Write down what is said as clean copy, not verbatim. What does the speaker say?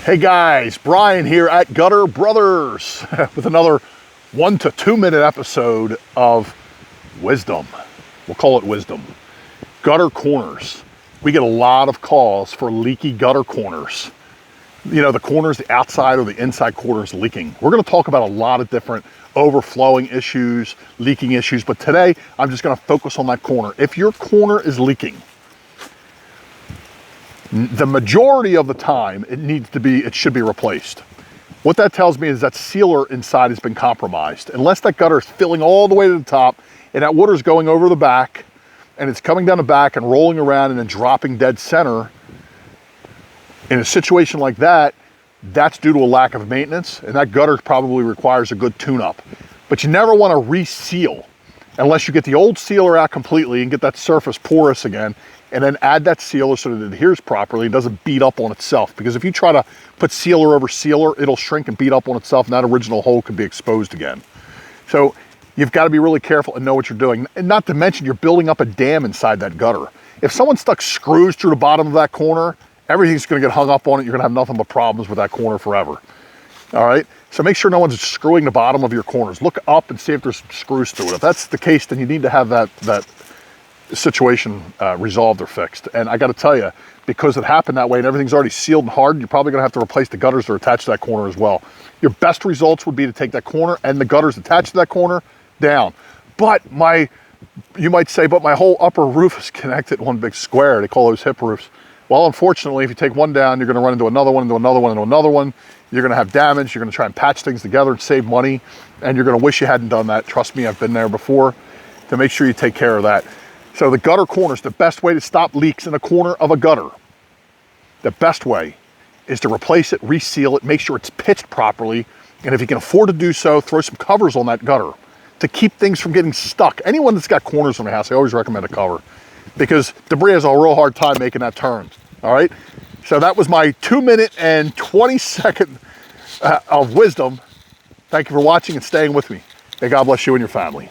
Hey guys, Brian here at Gutter Brothers with another 1 to 2 minute episode of wisdom. We'll call it wisdom. Gutter corners. We get a lot of calls for leaky gutter corners. You know, the corners, the outside or the inside corners leaking. We're going to talk about a lot of different overflowing issues, leaking issues, but today I'm just going to focus on that corner. If your corner is leaking, the majority of the time it should be replaced. What that tells me is that sealer inside has been compromised. Unless that gutter is filling all the way to the top and that water is going over the back and it's coming down the back and rolling around and then dropping dead center, in a situation like that, that's due to a lack of maintenance, and that gutter probably requires a good tune-up. But you never want to reseal unless you get the old sealer out completely and get that surface porous again, and then add that sealer so that it adheres properly and doesn't beat up on itself. Because if you try to put sealer over sealer, it'll shrink and beat up on itself, and that original hole could be exposed again. So you've got to be really careful and know what you're doing. And not to mention, you're building up a dam inside that gutter. If someone stuck screws through the bottom of that corner, everything's going to get hung up on it. You're going to have nothing but problems with that corner forever. All right? So make sure no one's screwing the bottom of your corners. Look up and see if there's screws through it. If that's the case, then you need to have that situation resolved or fixed. And I got to tell you, because it happened that way and everything's already sealed and hardened, you're probably going to have to replace the gutters that are attached to that corner as well. Your best results would be to take that corner and the gutters attached to that corner down. But you might say, but my whole upper roof is connected in one big square. They call those hip roofs. Well, unfortunately, if you take one down, you're going to run into another one, into another one, into another one. You're going to have damage. You're going to try and patch things together and save money. And you're going to wish you hadn't done that. Trust me, I've been there before. To make sure you take care of that. So the gutter corners, the best way to stop leaks in a corner of a gutter, the best way is to replace it, reseal it, make sure it's pitched properly. And if you can afford to do so, throw some covers on that gutter to keep things from getting stuck. Anyone that's got corners on their house, I always recommend a cover, because debris has a real hard time making that turn. All right. So that was my 2 minute and 20 second of wisdom. Thank you for watching and staying with me. May God bless you and your family.